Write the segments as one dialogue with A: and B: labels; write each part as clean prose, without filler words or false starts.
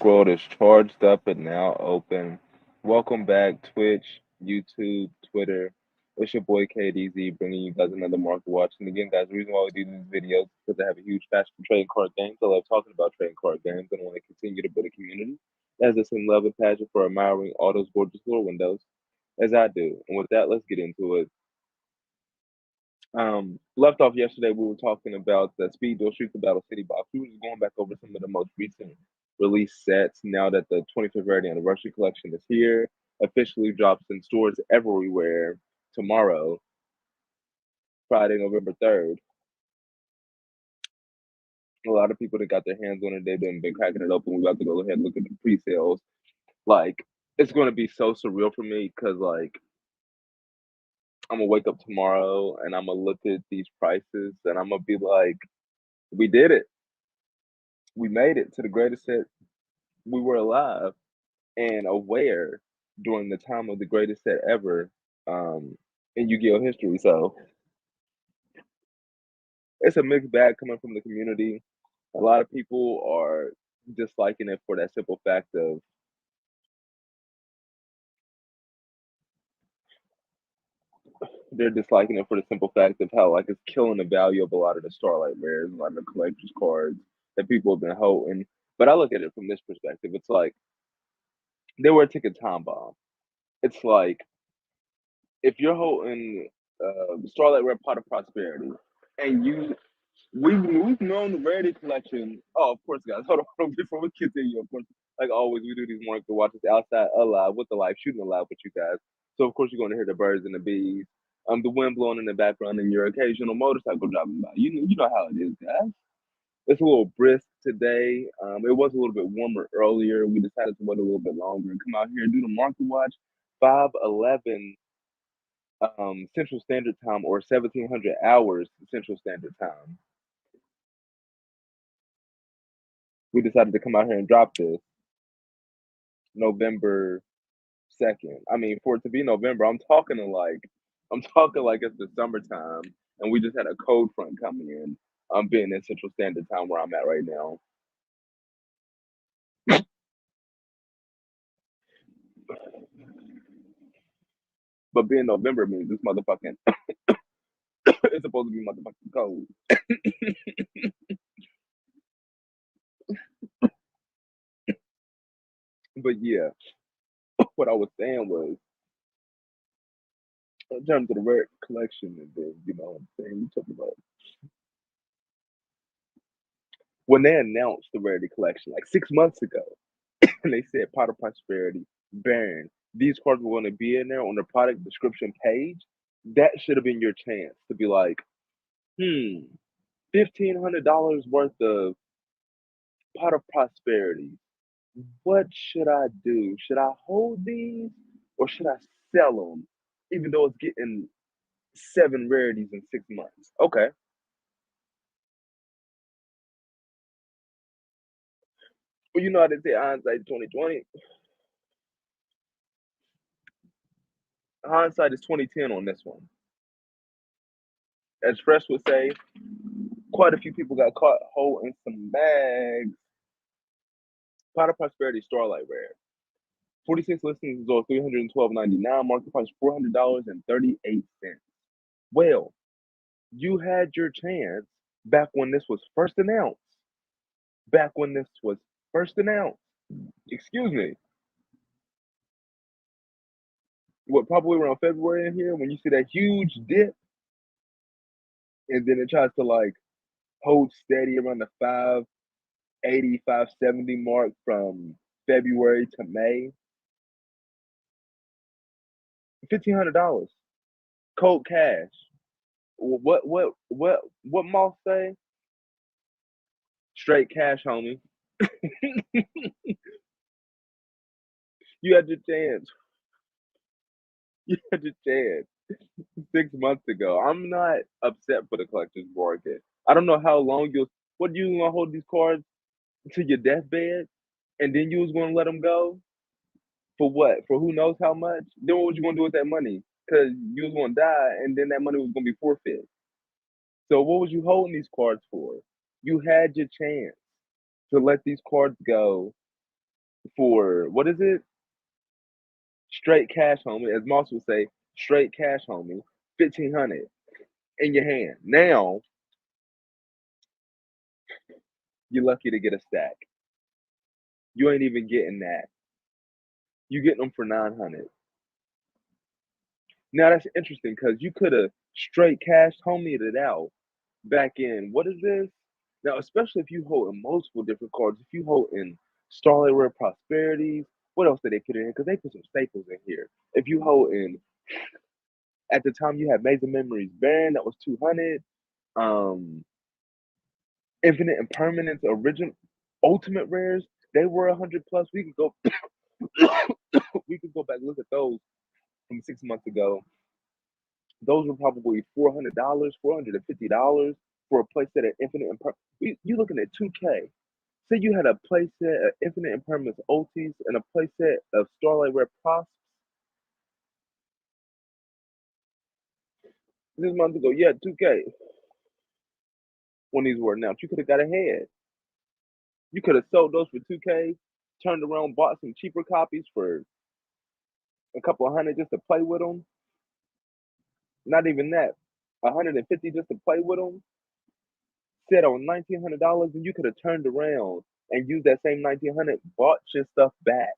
A: World is charged up and now open. Welcome back, Twitch, YouTube, Twitter. It's your boy KDZ bringing you guys another market watch. And again, guys, the reason why we do these videos is because I have a huge passion for trading card games. I love talking about trading card games and I want to continue to build a community that has the same love and passion for admiring all those gorgeous little windows as I do. And with that, let's get into it. Left off yesterday, we were talking about the Speed Duel Street to Battle City box. We were just going back over some of the most recent release sets now that the 25th Rarity Anniversary Collection is here. Officially drops in stores everywhere tomorrow, Friday, November 3rd. A lot of people that got their hands on it, they've been cracking it open. We're about to go ahead and look at the pre-sales. Like, it's going to be so surreal for me because, like, I'm going to wake up tomorrow and I'm going to look at these prices and I'm going to be like, we did it. We made it to the greatest set we were alive and aware during the time of the greatest set ever in Yu-Gi-Oh history. So it's a mixed bag coming from the community. A lot of people are disliking it for that simple fact of they're disliking it for the simple fact of how like it's killing the value of a lot of the Starlight rares, a lot of the collector's cards that people have been holding. But I look at it from this perspective. It's like they were a ticket time bomb. It's like if you're holding Starlight Rare Pot of Prosperity and we've known the Rarity Collection. Oh, of course, guys. Hold on. Before we continue, of course, like always, we do these morning watches outside alive with the live shooting alive with you guys. So of course, you're going to hear the birds and the bees, the wind blowing in the background, and your occasional motorcycle driving by. You know how it is, guys. It's a little brisk today. It was a little bit warmer earlier. We decided to wait a little bit longer and come out here and do the market watch. 5:11 Central Standard Time or 1700 hours Central Standard Time. We decided to come out here and drop this November 2nd. I mean, for it to be November, I'm talking like it's the summertime, and we just had a cold front coming in. I'm being in Central Standard Time where I'm at right now. But being November means this motherfucking it's supposed to be motherfucking cold. But yeah, what I was saying was in terms of the rare collection, and then what I'm saying, you talking about when they announced the rarity collection like 6 months ago. And they said Pot of Prosperity, Baron. These cards were going to be in there on the product description page. That should have been your chance to be like, $1,500 worth of Pot of Prosperity. What should I do? Should I hold these or should I sell them? Even though it's getting 7 rarities in 6 months. Okay. Well, you know how they say hindsight 2020. Hindsight is 2010 on this one. As Fresh would say, quite a few people got caught holding some bags. Pot of Prosperity Starlight Rare. 46 listings or $312.99. Market price $400.38. Well, you had your chance back when this was first announced. Back when this was first announced. Excuse me. What, probably around February in here when you see that huge dip and then it tries to like hold steady around the 580, 570 mark from February to May. $1,500. Cold cash. What Moss say? Straight cash, homie. You had your chance. You had your chance 6 months ago. I'm not upset for the collector's market. I don't know how long you'll. What you gonna hold these cards to your deathbed, and then you was gonna let them go for what? For who knows how much? Then what was you gonna do with that money? Because you was gonna die, and then that money was gonna be forfeit. So what was you holding these cards for? You had your chance to let these cards go for what is it? Straight cash, homie. As Moss would say, straight cash, homie. 1,500 in your hand. Now you're lucky to get a stack. You ain't even getting that. You getting them for 900. Now that's interesting because you could have straight cash homied it out back in what is this? Now, especially if you hold in multiple different cards, if you hold in Starlight Rare Prosperities, what else did they put in? Because they put some staples in here. If you hold in at the time you had Maze of Memories Baron, that was 200. Um Infinite Impermanence original ultimate rares, they were 100 plus. We could go we could go back and look at those from 6 months ago. Those were probably $400, $450 for a playset of Infinite Impermanence. You looking at 2K. Say you had a playset of Infinite Impermanence Ultis and a playset of Starlight Red Props 6 months ago. Yeah, 2K when these were announced. You could have got ahead. You could have sold those for 2K, turned around, bought some cheaper copies for a couple of hundred just to play with them. Not even that. 150 just to play with them. Set on $1,900, and you could have turned around and used that same 1,900, bought your stuff back,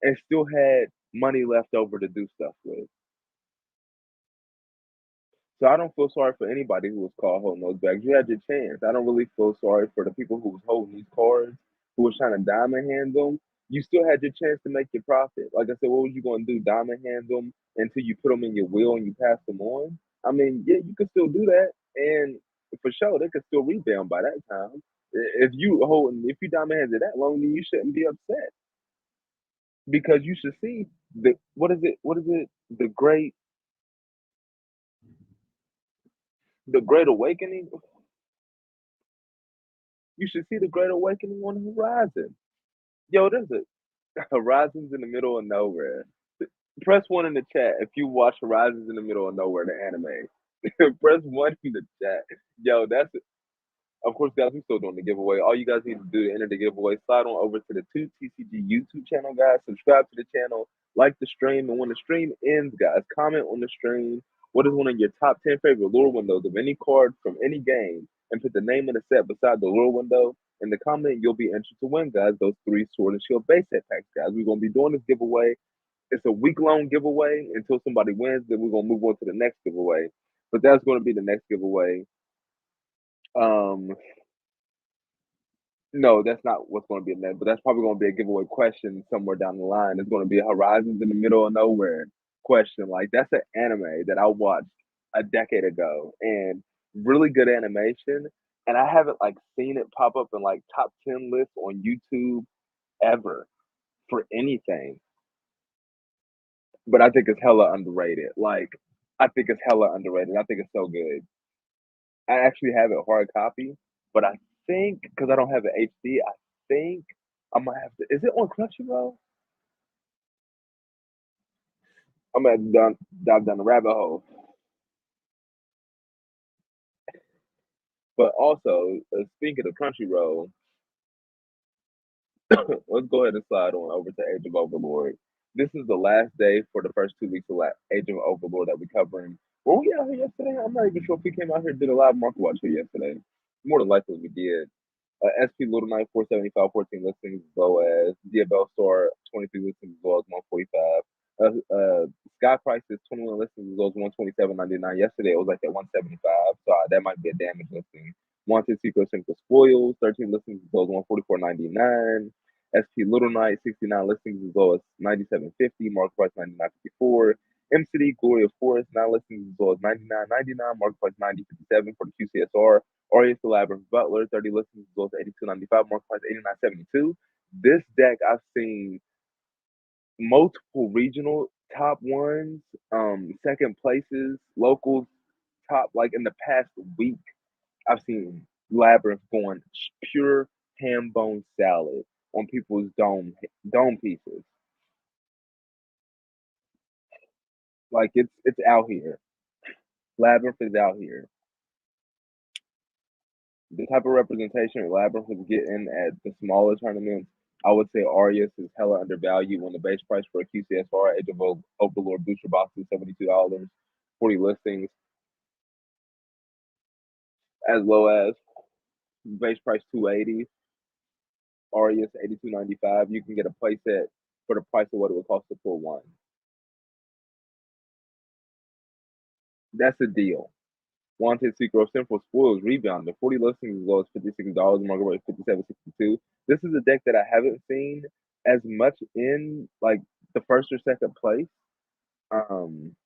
A: and still had money left over to do stuff with. So I don't feel sorry for anybody who was caught holding those bags. You had your chance. I don't really feel sorry for the people who was holding these cards, who was trying to diamond hand them. You still had your chance to make your profit. Like I said, what was you going to do? Diamond hand them until you put them in your will and you pass them on? I mean, yeah, you could still do that, and for sure, they could still rebound by that time. If you diamond handed that long, then you shouldn't be upset because you should see the what is it? What is it? The great awakening. You should see the Great Awakening on the horizon. Yo, there's a Horizons in the Middle of Nowhere. Press one in the chat if you watch Horizons in the Middle of Nowhere, the anime. Press one in the chat. Yo, that's of course, guys, we're still doing the giveaway. All you guys need to do to enter the giveaway, slide on over to the 2TCG YouTube channel, guys. Subscribe to the channel, like the stream, and when the stream ends, guys, comment on the stream. What is one of your top 10 favorite lure windows of any card from any game, and put the name of the set beside the lure window. In the comment, you'll be entered to win, guys, those 3 Sword and Shield base set packs, guys. We're going to be doing this giveaway. It's a week-long giveaway until somebody wins. Then we're going to move on to the next giveaway. But that's going to be the next giveaway. Um, No, that's not what's going to be in there, but that's probably going to be a giveaway question somewhere down the line. It's going to be a Horizons in the Middle of Nowhere question. Like that's an anime that I watched a decade ago and really good animation. And I haven't like seen it pop up in like top 10 lists on YouTube ever for anything. But I think it's hella underrated. Like I think it's hella underrated. I think it's so good. I actually have it hard copy, but I think because I don't have an HD, I think I might have to. Is it on Crunchyroll? I'm gonna dive down the rabbit hole. But also, speaking of Crunchyroll, let's go ahead and slide on over to Age of Overlord. This is the last day for the first 2 weeks of Age of Overlord that we're covering. Were we out here yesterday? I'm not even sure if we came out here and did a live market watch here yesterday. More than likely we did. SP Little Knight 475, 14 listings as low as Diabell Star 23 listings as low as 145. Sky Price is 21 listings as low as 127.99. Yesterday it was like at 175, so that might be a damage listing. Wanted Secret Simple Spoils 13 listings as low as 144.99. SP Little Knight 69 listings as low as 97.50. Market price 99.54. MCD Glory of Forest 9 listings as low as 99.99. Market price 90.57 for the QCSR. Arias the Labyrinth Butler, 30 listings as low as 82.95, market price 89.72. This deck I've seen multiple regional top ones, second places, locals top, like in the past week, I've seen Labyrinth going pure ham bone salad on people's dome pieces. Like it's out here. Labyrinth is out here. The type of representation Labyrinth is getting at the smaller tournaments I would say Arius is hella undervalued when the base price for a QCSR Age of Overlord booster box is $72, 40 listings, as low as base price 280, Arius 82.95. You can get a playset for the price of what it would cost to pull one. That's a deal. Wanted Secret Simple Spoils Rebound. The 40 listings as low as $56, market rate 57.62. This is a deck that I haven't seen as much in like the first or second place. Um,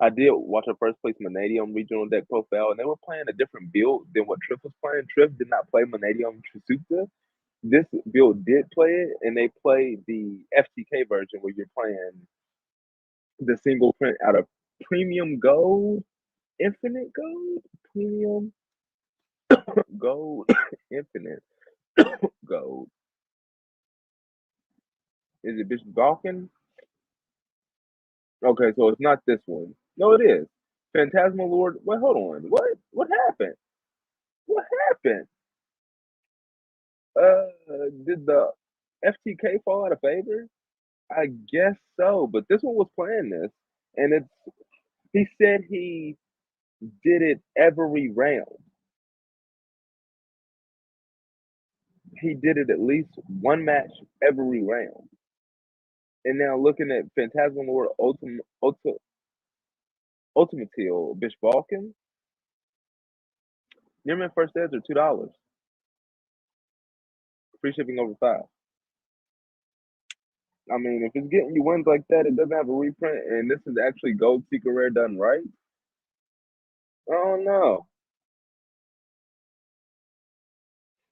A: I did watch a first place Manadium regional deck profile, and they were playing a different build than what Triff was playing. Triff did not play Manadium Trisuka. This build did play it, and they played the FTK version where you're playing the single print out of Premium Gold, Infinite Gold, Premium Gold, Infinite Gold. Is it Bishop Balkan? Okay, so it's not this one. No, it is. Phantasmal Lord. Wait, hold on. What? What happened? What happened? Did the FTK fall out of favor? I guess so, but this one was playing this, and it's. He said he did it every round. He did it at least one match every round. And now looking at Phantasmal Lord Ultimateal Bish Balkan, Nearman first ads are $2. Free shipping over five. I mean, if it's getting you wins like that, it doesn't have a reprint, and this is actually Gold Secret Rare done right. Oh no,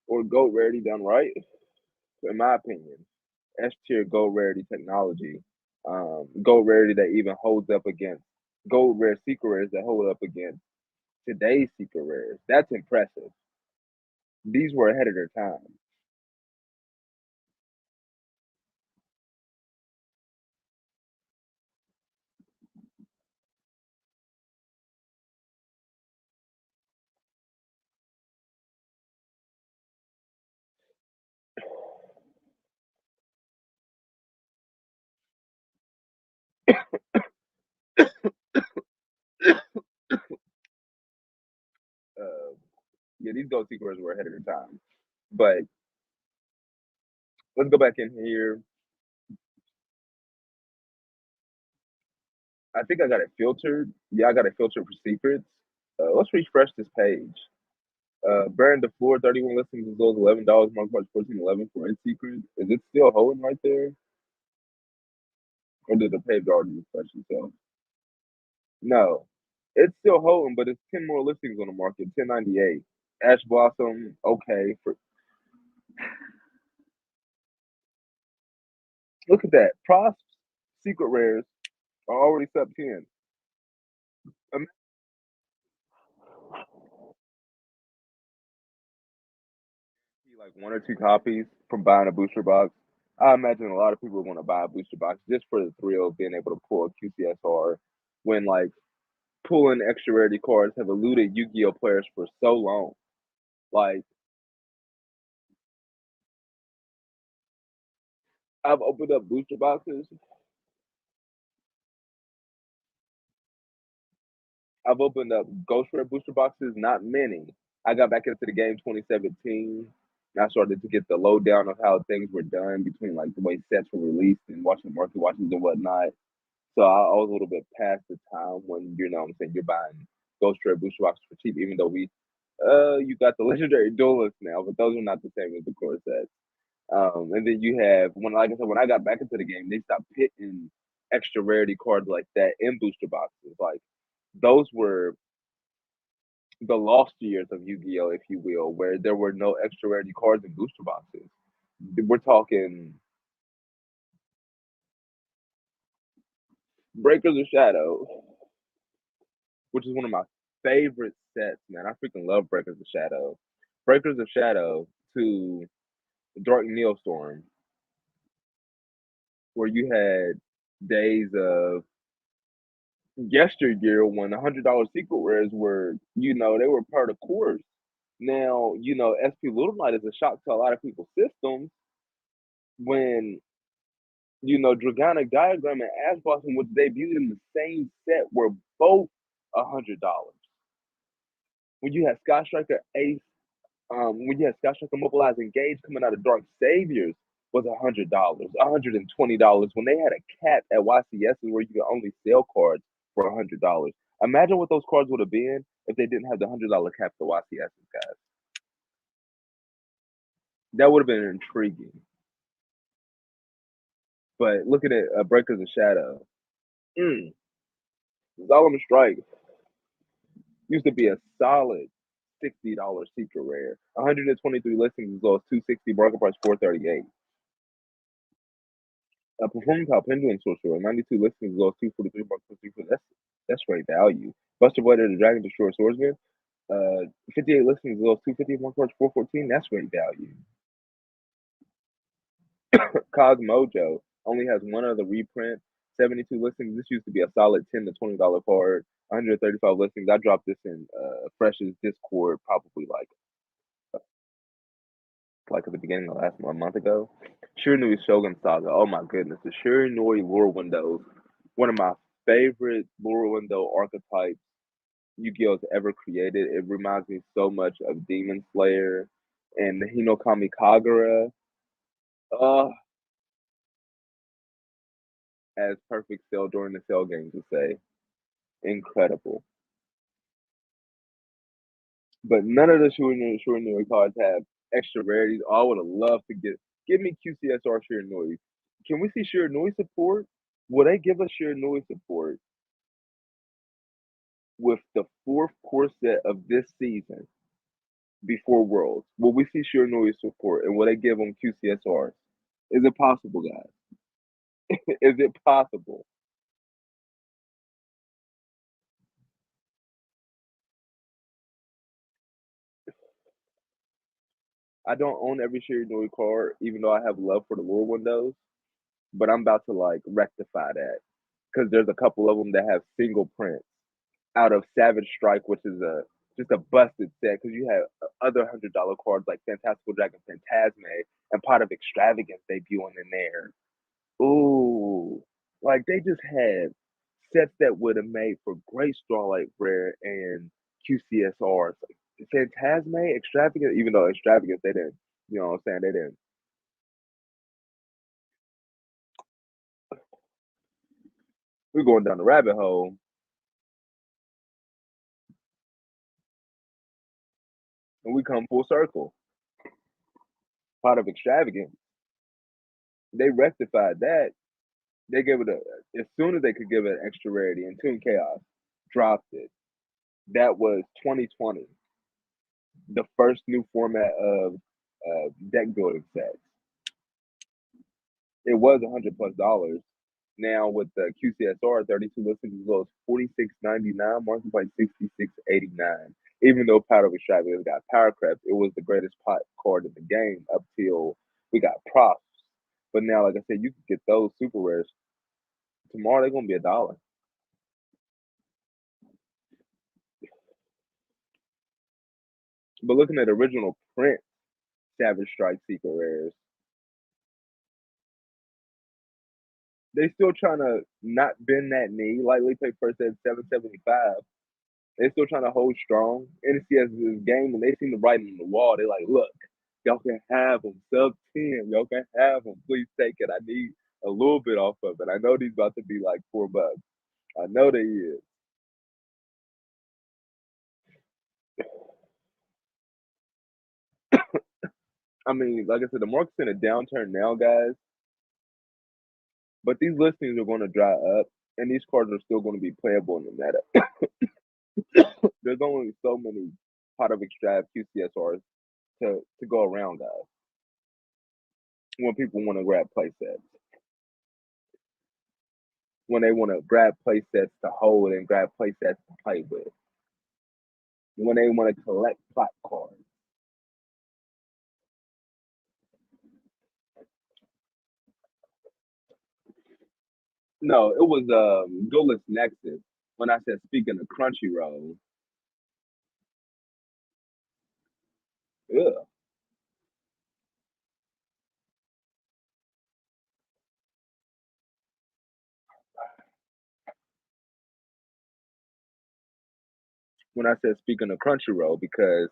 A: or Gold Rarity done right, in my opinion. S tier Gold Rarity technology, Gold Rarity that even holds up against Gold Rare Secret Rares that hold up against today's Secret Rares. That's impressive. These were ahead of their time. Uh, yeah, these Gold Secret Rares were ahead of their time. But let's go back in here. I think I got it filtered. Yeah, I got it filtered for secrets. Let's refresh this page. Burn the floor, 31 listings as low as $11, mark March 1411 for in secret. Is it still holding right there? Or did the page already refresh itself? No. It's still holding, but it's 10 more listings on the market, 1098. Ash Blossom, okay. Look at that. Props, secret rares are already sub 10. Like one or two copies from buying a booster box. I imagine a lot of people want to buy a booster box just for the thrill of being able to pull a QCSR when like pulling extra rarity cards have eluded Yu-Gi-Oh players for so long. Like I've opened up booster boxes. I've opened up Ghost Rare booster boxes, not many. I got back into the game 2017. And I started to get the lowdown of how things were done between like the way sets were released and watching market watches and whatnot. So I was a little bit past the time when you know what I'm saying you're buying Ghost Rare booster boxes for cheap, even though we you got the legendary duelists now, but those are not the same as the core sets. And then you have when like I said, when I got back into the game, they stopped pitting extra rarity cards like that in booster boxes. Like those were the lost years of Yu-Gi-Oh, if you will, where there were no extra rarity cards in booster boxes. We're talking Breakers of Shadow, which is one of my favorite sets, man. I freaking love Breakers of Shadow. Breakers of Shadow to Dark Neostorm, where you had days of yesteryear when $100 secret rares were, they were part of course. Now, SP Little Knight is a shock to a lot of people's systems when, Dragonic Diagram and Ash Blossom, which debuted in the same set, were both $100. When you had Sky Striker Ace, when you had Sky Striker Mobilize Engage coming out of Dark Saviors was $100, $120 when they had a cap at YCS where you could only sell cards for $100. Imagine what those cards would have been if they didn't have the $100 cap for YCS, guys. That would have been intriguing. But look at it, Breakers of Shadow. Solemn Strike used to be a solid $60 secret rare. 123 listings as low as 260, market price 438. A performing power pendulum sorcerer, 92 listings as low as 243, market price 340. That's great value. Buster Blade of the Dragon Destroyer Swordsman, 58 listings as low as 250, market price 414. That's great value. Cosmojo only has one other reprint, 72 listings. This used to be a solid $10 to $20 card. 135 listings. I dropped this in Fresh's Discord probably like at the beginning of a month ago. Shiranui Shogun Saga. Oh my goodness, the Shiranui lore windows. One of my favorite lore window archetypes Yu-Gi-Oh's ever created. It reminds me so much of Demon Slayer and the Hinokami Kagura. Uh, as Perfect Cell during the Cell games would say, incredible. But none of the Shiranui cards have extra rarities. Oh, I would have loved to give me QCSR Shiranui. Can we see Shiranui support? Will they give us Shiranui support with the fourth core set of this season before Worlds? Will we see Shiranui support and will they give them QCSRs? Is it possible, guys? Is it possible? I don't own every Shiranui card, even though I have love for the lore windows, but I'm about to like rectify that because there's a couple of them that have single prints out of Savage Strike, which is a just a busted set because you have other $100 cards like Fantastical Dragon Phantasme and Pot of Extravagance debuting in there. Ooh, like they just had sets that would have made for great Starlight Rare and QCSRs. Like Phantasme, Extravagance, even though Extravagance they didn't, you know what I'm saying, they didn't. We're going down the rabbit hole and we come full circle. Pot of Extravagance, they rectified that. They gave it as soon as they could give it an extra rarity, and Toon Chaos dropped it. That was 2020, the first new format of deck building sets. It was $100 plus. Now with the QCSR 32 listings as low as 46.99, market price 66.89. Even though Powder of Extravagance got Power Crept, it was the greatest pot card in the game up till we got props. But now, like I said, you can get those super rares. Tomorrow they're gonna be $1. But looking at original print Savage Strike secret rares, they still trying to not bend that knee. Lightly paid first at 775. They still trying to hold strong. NCS is this game, and they see the writing on the wall. They're like, look, y'all can have them. Sub 10. Y'all can have them. Please take it. I need a little bit off of it. I know these about to be like $4. I know they is. I mean, like I said, the market's in a downturn now, guys. But these listings are going to dry up, and these cards are still going to be playable in the meta. There's only so many Pot of Extrav QCSRs to go around, guys. When people want to grab play sets, when they want to grab play sets to hold and grab play sets to play with, when they want to collect plot cards. No, it was Duelist Nexus. When I said speaking of Crunchyroll, ugh. When I said speaking of Crunchyroll, because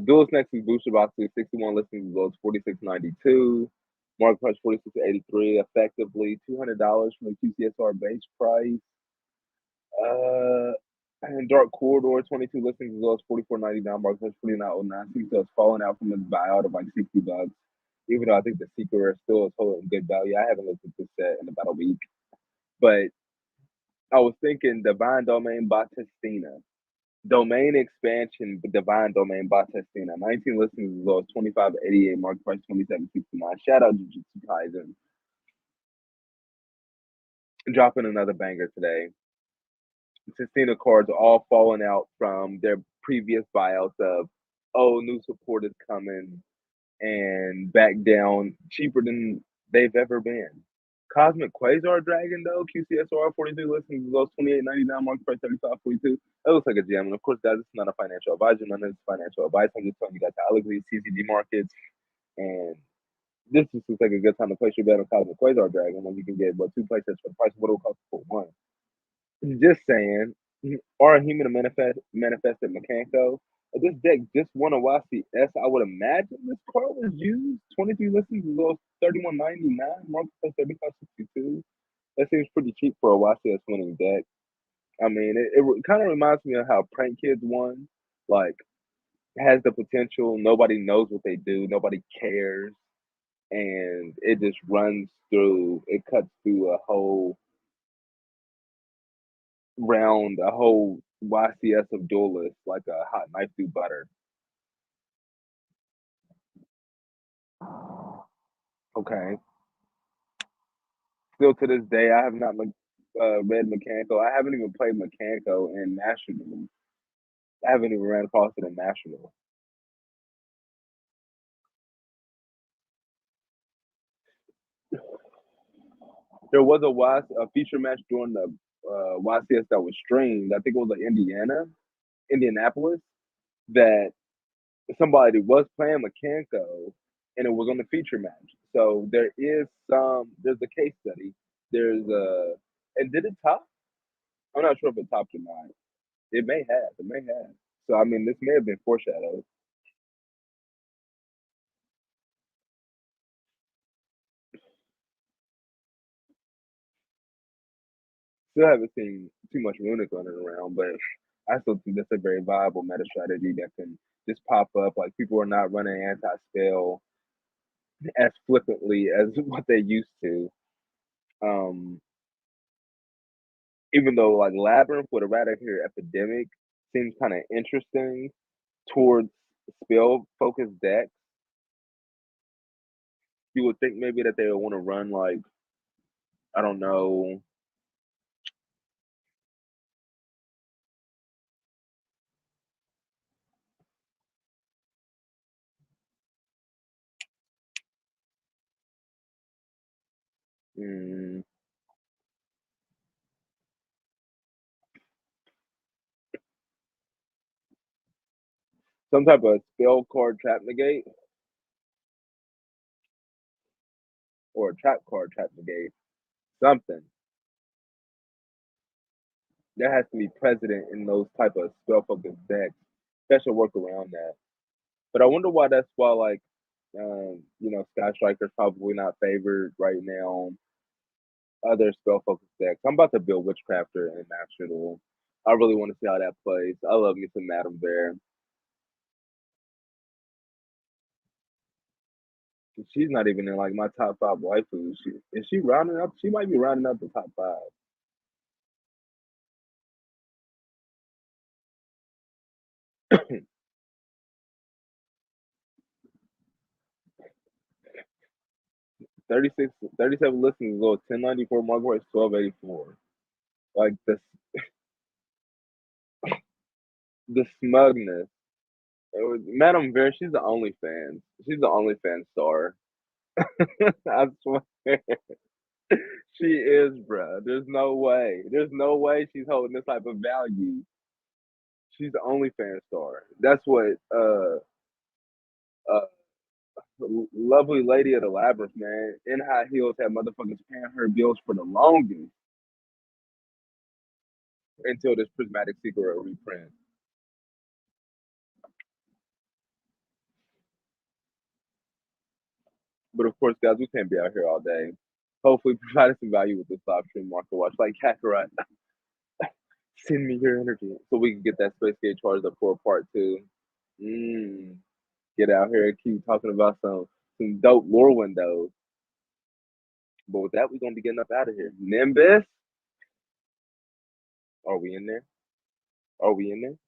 A: Duel's Nexus booster boxes 61 listings as well as 46.92. Market price 46.83. Effectively $200 from the QCSR base price. Uh, and Dark Corridor 22 listings as well as 44.99. Market price 49.09. Seems to have fallen out from its buyout of like $60. Even though I think the Secret still is holding good value. I haven't looked at this set in about a week, but I was thinking Divine Domain Batistina. Domain expansion, Divine Domain Batistina. 19 listings as low as 25.88, market price 27.69. Shout out Jujutsu Kaisen. Dropping another banger today. Sistina cards all falling out from their previous buyouts of, oh, new support is coming and back down cheaper than they've ever been. Cosmic Quasar Dragon though, QCSR 42 listings as low as 28.99, market price 35.42. That looks like a gem. And of course, guys, this is not a financial advisor, none of this is financial advice. I'm just telling you guys how I look at these TCG markets. And this just looks like a good time to place your bet on Cosmic Quasar Dragon when you can get two playsets for the price of what it will cost for one. Just saying, or a human manifested Mechanicos. This deck just won a YCS. I would imagine this card was used. 23 listings as low as 31.99. Market price 35.62. That seems pretty cheap for a YCS winning deck. I mean, it kind of reminds me of how Prank Kids won. Like, has the potential. Nobody knows what they do. Nobody cares. And it just runs through, it cuts through a whole round, a whole YCS of duelists like a hot knife through butter. Okay. Still to this day, I have not read Mechanical. I haven't even played Mechanical in National. I haven't even ran across it in National. There was a feature match during the YCS that was streamed. I think it was like Indianapolis, that somebody was playing Mechanico and it was on the feature match. So there's a case study. There's a, and did it top? I'm not sure if it topped or not. It may have. So, I mean, this may have been foreshadowed. Still haven't seen too much Runic running around, but I still think that's a very viable meta strategy that can just pop up. Like, people are not running anti spell as flippantly as what they used to. Um, Even though like Labyrinth with Eradicator Epidemic seems kind of interesting towards spell focused decks, you would think maybe that they would want to run like, I don't know. mm, some type of spell card trap negate or a trap card trap negate. Something that has to be present in those type of spell focused decks. Special work around that. But I wonder why that's why like Sky Striker's probably not favored right now. Other spell focused decks. I'm about to build Witchcrafter and National. I really want to see how that plays. I love me some Madame Bear. She's not even in like my top five waifus. Is she rounding up? She might be rounding up the top five. 36, 37 listings, go 1094, market rate 1284. Like the smugness. Madame Bear, she's the only fan. She's the only fan star. I swear. She is, bruh. There's no way. There's no way she's holding this type of value. She's the only fan star. That's what uh lovely lady of the labyrinth, man. In high heels had motherfuckers paying her bills for the longest until this prismatic secret reprint. But of course, guys, we can't be out here all day. Hopefully, providing some value with this live stream market watch. Like Kakarot, send me your energy so we can get that space gate charged up for a part two. Mm, get out here and keep talking about some dope lore windows. But with that, we're gonna be getting up out of here. Nimbus, are we in there? Are we in there?